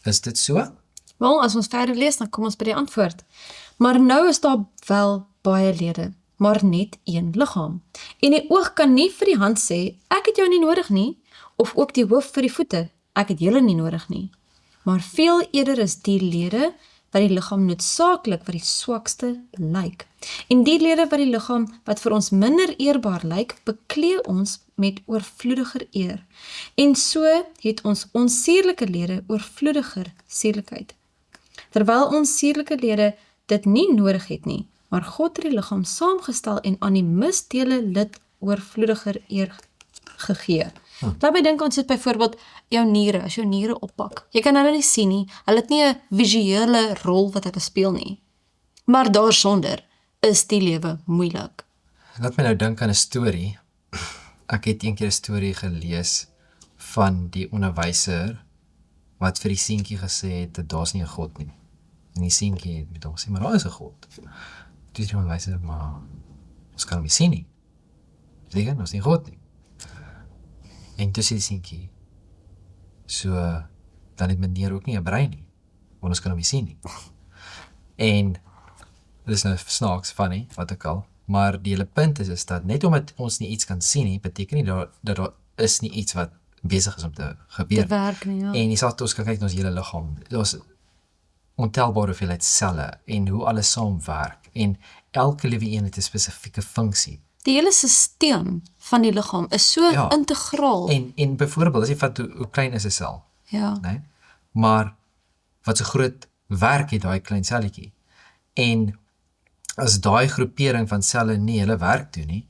Is dit so? Wel, as ons verder lees, dan kom ons by die antwoord. Maar nou is daar wel baie lede, maar net een liggaam. En die oog kan nie vir die hand sê, ek het jou nie nodig nie, of ook die hoof vir die voete, ek het julle nie nodig nie. Maar veel eerder is die lede wat die liggaam noodsaaklik wat die swakste lyk. En die lede wat die liggaam wat vir ons minder eerbaar lyk, beklee ons met oorvloediger eer. En so het ons onsierlike lede oorvloediger sierlikheid. Terwyl ons sierlike lede dit nie nodig het nie, maar God het die liggaam saamgestel en aan die misdele lid oorvloediger eer gegee. Laat my dink, ons het byvoorbeeld jou niere, as jou niere oppak. Jy kan hulle nie sien nie, hulle het nie 'n visuele rol wat hulle speel nie. Maar daarsonder is die lewe moeilik. Laat my nou dink aan 'n storie. Ek het eendag 'n storie gelees van die onderwyser wat vir die seentjie gesê het dat daar's nie 'n God nie. En die seentjie het met hom gesê, maar daar is 'n God. Toe die onderwyser, maar ons kan hom nie sien nie. Seker, ons nie God nie. En toe sê die seentjie, so, dan het meneer ook nie 'n brein nie, want ons kan hom nie sien nie. En, dit is nou snaaks, funny, wat ook al, maar die hele punt is dat net omdat ons nie iets kan sien nie, beteken nie dat daar is nie iets wat besig is om te gebeur. Te werk nie, ja. En jy sal ons kan kyk na ons hele liggaam, daar's ontelbare hoeveelheid selle en hoe alles saamwerk en elke liewe een het 'n spesifieke funksie. Die hele stelsel van die liggaam is so Ja. integraal. En byvoorbeeld, as jy vat hoe klein is 'n sel, Ja. né? Maar wat so groot werk het daai klein selletjie. En as daai groepering van selle nie hulle werk doen nie,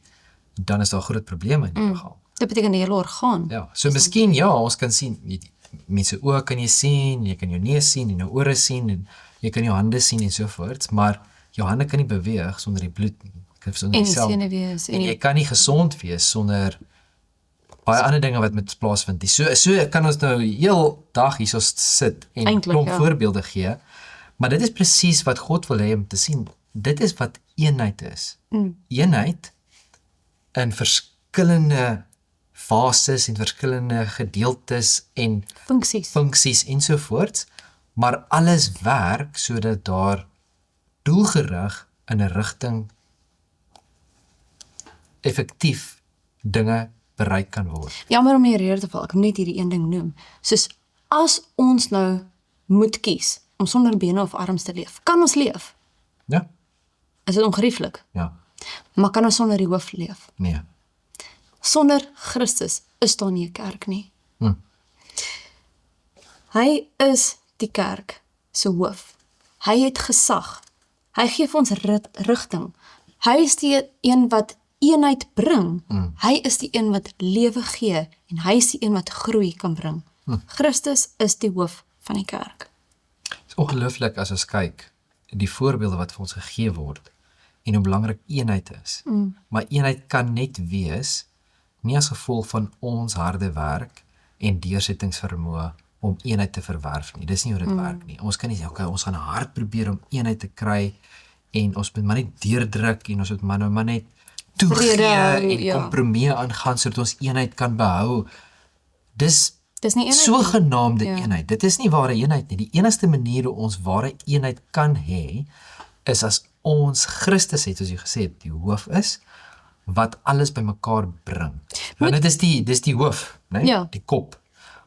dan is daar groot probleme in die liggaam. Dit beteken die hele orgaan. Ja, so miskien ja, ons kan sien, mense oë kan jy sien, jy kan jou neus sien en jou ore sien en jy kan jou hande sien en so voort, maar jou hande kan nie beweeg sonder die bloed nie, sonder En die sel. senuwees En jy kan nie gesond wees sonder baie ander dinge wat met plaasvind nie. So kan ons nou heel dag hier so sit en Eintlik, klomp ja. voorbeelde gee, maar dit is presies wat God wil hê om te sien. Dit is wat eenheid is. Eenheid in verskillende fases en verskillende gedeeltes en funksies ensovoorts, maar alles werk sodat daar doelgerig in 'n rigting effektief dinge bereik kan word. Jammer om hier rede te val, ek moet net hierdie een ding noem. Soos as ons nou moet kies om sonder bene of arms te leef, kan ons leef? Ja? Is dit ongerieflik? Ja. Maar kan ons sonder die hoof leef? Nee. Sonder Christus is daar nie 'n kerk nie. Hy is die kerk se hoof. Hy het gesag. Hy gee vir ons rigting. Hy is die een wat eenheid bring. Hy is die een wat lewe gee en hy is die een wat groei kan bring. Christus is die hoof van die kerk. Dit is ongelooflik as ons kyk die voorbeelde wat vir ons gegee word en hoe belangrik eenheid is. Maar eenheid kan net wees nie as gevolg van ons harde werk en deursettingsvermoë om eenheid te verwerf nie. Dis nie hoe dit werk nie. Ons kan nie sê, okay, ons gaan hard probeer om eenheid te kry en ons moet maar net deurdruk en ons moet maar net toegee en kompromie aangaan sodat ons eenheid kan behou. Dis nie eenheid sogenaamde eenheid. Dit is nie ware eenheid nie. Die enigste manier hoe ons ware eenheid kan hê, is as ons Christus het, soos jy gesê het, die hoof is, wat alles bymekaar bring. Want dit is die hoof, né? Ja. Die kop,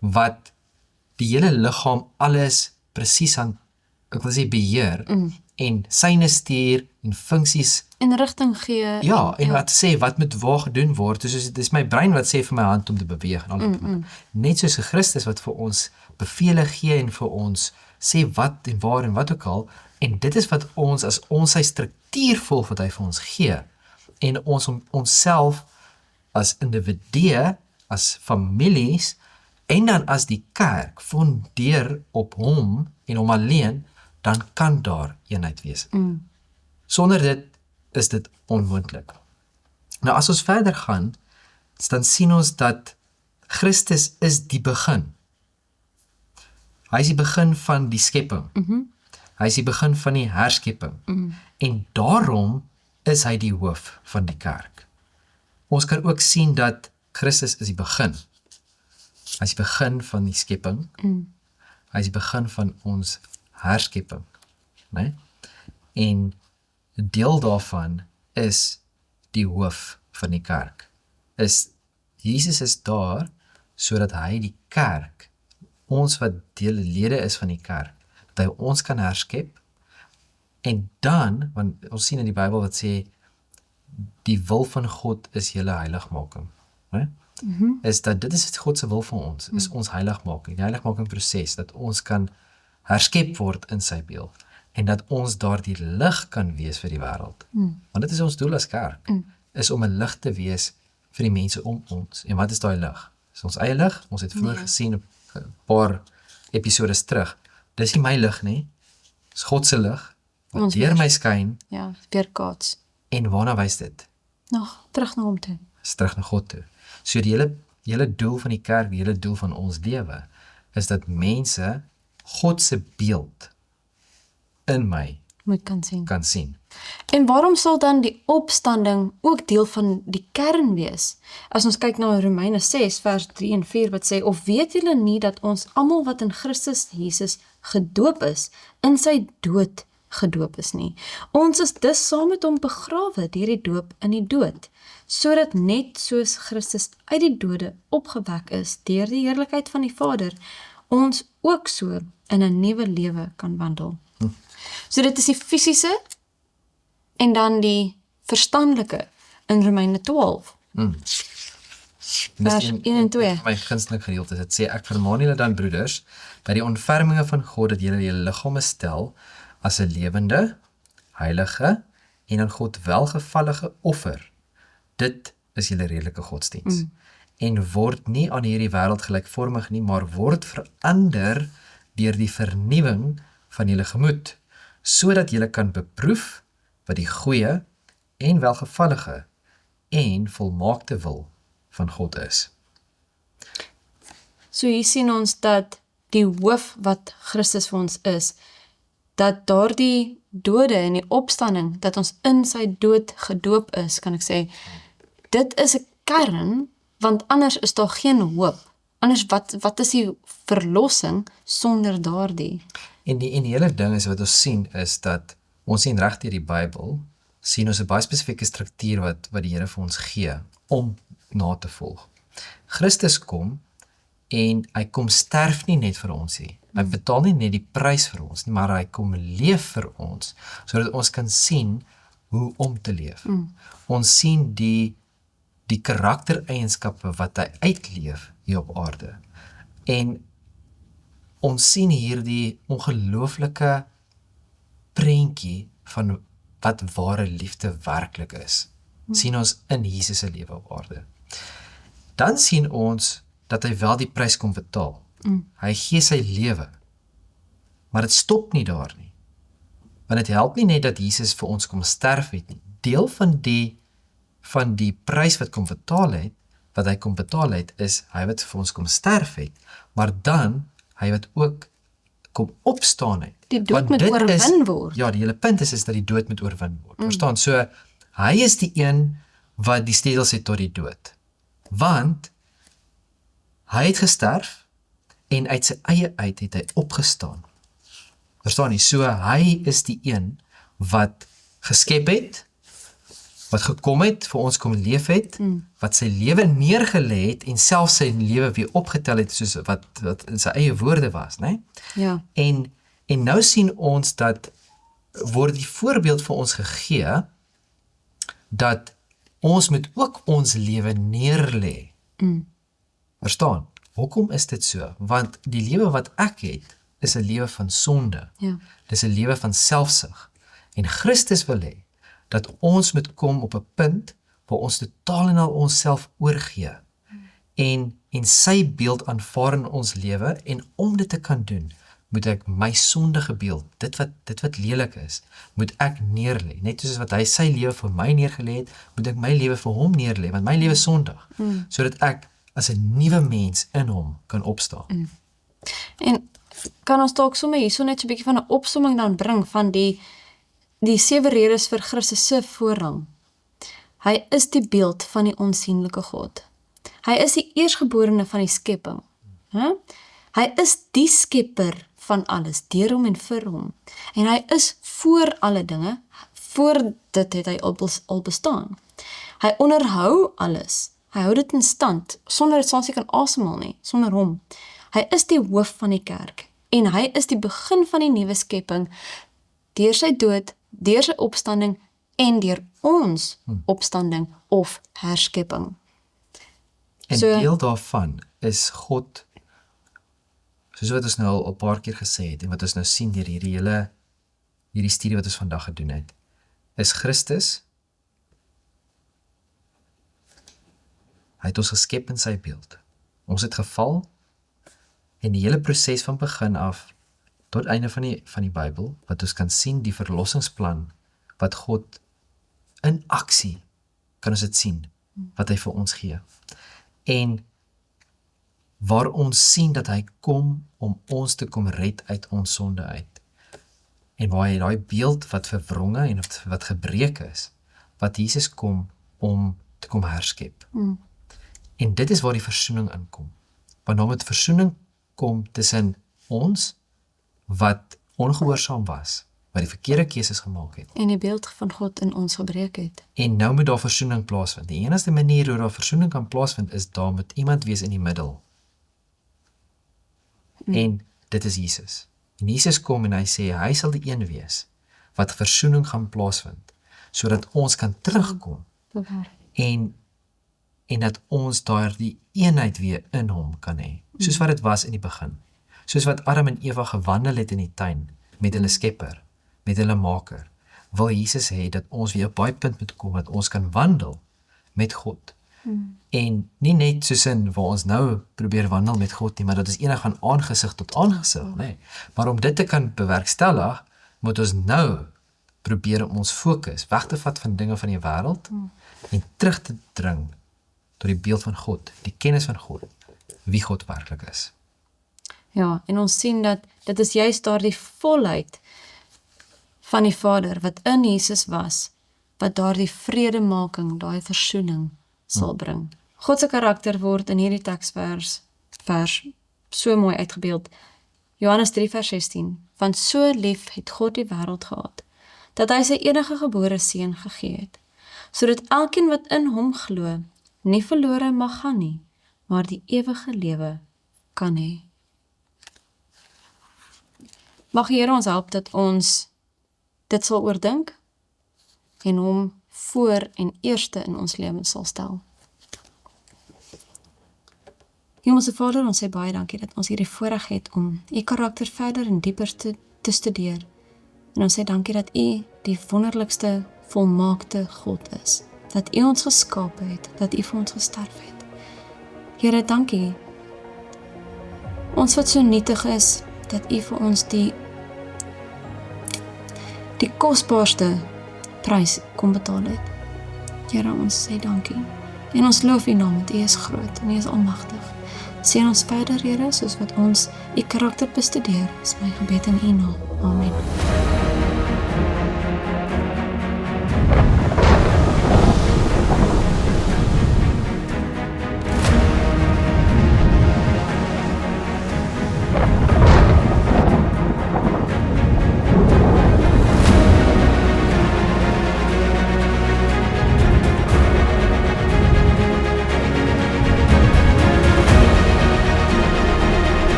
wat die hele liggaam alles presies aan, ek wil sê beheer, en syne stuur en funksies En rigting gee. en wat sê wat moet waar gedoen word. Dus dit is my brein wat sê vir my hand om te beweeg en al die net soos Christus wat vir ons bevele gee en vir ons sê wat en waar en wat ook al, en dit is wat ons as ons sy struktuur volg wat hy vir ons gee en ons om onsself as individue, as families en dan as die kerk fondeer op hom en hom alleen, dan kan daar eenheid wees. Sonder dit is dit onmoontlik. Nou as ons verder gaan, dan sien ons dat Christus is die begin. Hy is die begin van die skepping. Hy is die begin van die herskepping. En daarom is hy die hoof van die kerk. Ons kan ook sien dat Christus is die begin. Hy is die begin van die skepping. Hy is die begin van ons herskepping, né? En deel daarvan is die hoof van die kerk. Jesus is daar sodat hy die kerk, ons wat lede is van die kerk, dat hy ons kan herskep en dan, want ons sien in die Bybel wat sê die wil van God is julle heiligmaking, né? Is dat dit is God se wil vir ons, is ons heiligmaking, die heiligmaking proses, dat ons kan herskep word in sy beeld en dat ons daardie lig kan wees vir die wêreld. Want dit is ons doel as kerk, is om 'n lig te wees vir die mense om ons. En wat is daai lig? Is ons eie lig? Ons het vroeër gesien op 'n paar episodes terug. Dis nie my lig nie. Dis God se lig wat deur my skyn. Ja, weerkaats. En waarna wys dit? Terug na hom toe. Is terug na God toe. So die hele doel van die kerk, die hele doel van ons lewe is dat mense God se beeld in my moet kan sien. En waarom sal dan die opstanding ook deel van die kern wees? As ons kyk na Romeine 6 vers 3 en 4 wat sê, of weet julle nie dat ons almal wat in Christus Jesus gedoop is, in sy dood gedoop is nie. Ons is dus saam met hom begrawe deur die doop in die dood, sodat net soos Christus uit die dode opgewek is deur die heerlikheid van die Vader, ons ook so in 'n nuwe lewe kan wandel. So dit is die fisiese en dan die verstandelike in Romeine 12, Dis vers 1 en 2. My gunsteling gedeelte, dit sê, ek vermaan julle dan broeders, by die ontferminge van God, dat julle julle liggame stel, as 'n lewende, heilige, en aan God welgevallige offer. Dit is julle redelike godsdiens. En word nie aan hierdie wêreld gelykvormig nie, maar word verander deur die vernuwing van julle gemoed, sodat julle kan beproef wat die goeie en welgevallige en volmaakte wil van God is. So hier sien ons dat die hoof wat Christus vir ons is, dat daardie dode en die opstanding, dat ons in sy dood gedoop is, kan ek sê, dit is 'n kern, want anders is daar geen hoop. Anders wat is die verlossing sonder daardie? En die hele ding is wat ons sien is dat ons sien reg deur die Bybel, sien ons 'n baie spesifieke struktuur wat die Here vir ons gee om na te volg. Christus kom en hy kom sterf nie net vir ons nie. Hy betaal nie net die prys vir ons nie, maar hy kom leef vir ons, sodat ons kan sien hoe om te leef. Ons sien die karaktereienskappe wat hy uitleef hier op aarde. En ons sien hierdie ongelooflike prentjie van wat ware liefde werklik is. Sien ons in Jesus se lewe op aarde. Dan sien ons dat hy wel die prys kom betaal. Hy gee sy lewe. Maar dit stop nie daar nie. Want dit help nie net dat Jesus vir ons kom sterf het nie. Deel van die prys wat hy kom betaal het, is hy wat vir ons kom sterf het, maar dan hy wat ook kom opstaan het. Die dood moet oorwin word. Ja, die hele punt is dat die dood moet oorwin word. Verstaan? So, hy is die een wat die sleutels het tot die dood. Want hy het gesterf en uit sy eie uit het hy opgestaan. Verstaan nie? So, hy is die een wat geskep het, wat gekom het, vir ons kom leef het, wat sy lewe neergelê het en self sy lewe weer opgetel het, soos wat in sy eie woorde was, né? Ja. En nou sien ons dat word die voorbeeld vir ons gegee dat ons moet ook ons lewe neerlê. Verstaan? Hoekom is dit so? Want die lewe wat ek het, is 'n lewe van sonde. Ja. Dis 'n lewe van selfsug. En Christus wil hê dat ons moet kom op 'n punt waar ons totaal en al onsself oorgee en sy beeld aanvaar in ons lewe, en om dit te kan doen, moet ek my sondige beeld, dit wat lelik is, moet ek neerlê. Net soos wat hy sy lewe vir my neergelê het, moet ek my lewe vir hom neerlê, want my lewe is sondig, sodat ek as 'n nuwe mens in hom kan opstaan. En kan ons dalk sommer hierso net so 'n bietjie van 'n opsomming dan bring van die 7 redes vir Christus se voorrang. Hy is die beeld van die onsigbare God. Hy is die eersgeborene van die skepping. Hy is die skepper van alles, deur hom en vir hom. En hy is voor alle dinge, voor dit het hy al bestaan. Hy onderhou alles. Hy hou dit in stand, sonder dit ons nie kan asemhaal nie, sonder hom. Hy is die hoof van die kerk, en hy is die begin van die nuwe skepping, deur sy dood, deur sy opstanding, en deur ons opstanding of herskepping. En deel daarvan is God, soos wat ons nou al 'n paar keer gesê het, en wat ons nou sien deur hierdie studie wat ons vandag gedoen het, is Christus. Hy het ons geskep in sy beeld. Ons het geval, en die hele proses van begin af, tot einde van die Bybel, wat ons kan sien, die verlossingsplan, wat God in aksie, kan ons dit sien, wat hy vir ons gee. En waar ons sien dat hy kom om ons te kom red uit ons sonde uit. En waar hy daai beeld wat verwronge en wat gebreek is, wat Jesus kom om te kom herskep. En dit is waar die versoening inkom. Want dan moet versoening kom tussen ons, wat ongehoorsaam was, wat die verkeerde keuses gemaak het. En die beeld van God in ons gebreek het. En nou moet daar versoening plaasvind. Die enigste manier hoe daar versoening kan plaasvind, is daar moet iemand wees in die middel. En dit is Jesus. En Jesus kom en hy sê, hy sal die een wees, wat versoening gaan plaasvind, sodat ons kan terugkom en dat ons daardie eenheid weer in hom kan hê, soos wat dit was in die begin. Soos wat Adam en Eva gewandel het in die tuin met hulle Skepper, met hulle Maker, wil Jesus hê dat ons weer op daai punt moet kom dat ons kan wandel met God. En nie net soos in waar ons nou probeer wandel met God nie, maar dat ons enig van aangesig tot aangesig, nee. Maar om dit te kan bewerkstellig, moet ons nou probeer om ons fokus weg te vat van dinge van die wêreld en terug te dring tot die beeld van God, die kennis van God, wie God werklik is. Ja, en ons sien dat dit is juist daardie volheid van die Vader wat in Jesus was, wat daardie vredemaking, daai versoening sal bring. God se karakter word in hierdie teksvers so mooi uitgebeeld. Johannes 3 vers 16, want so lief het God die wêreld gehad, dat hy sy enige gebore seun gegee het, sodat elkeen wat in hom glo, nie verlore mag gaan nie, maar die ewige lewe kan hê. Mag die Here ons help dat ons dit sal oordink en hom voor en eerste in ons lewens sal stel. Hemelse Vader, ons sê baie dankie dat ons hierdie voorreg het om u karakter verder en dieper te studeer. En ons sê dankie dat u die wonderlikste, volmaakte God is. Dat u ons geskape het, dat u vir ons gesterf het. Here, dankie. Ons wat so nietig is, dat u vir ons die kosbaarste prys kom betaal het. Here, ons sê dankie. En ons loof u naam, want u is groot en u is almagtig. Seën ons verder, Here, soos wat ons u karakter bestudeer. Is my gebed in u naam. Amen.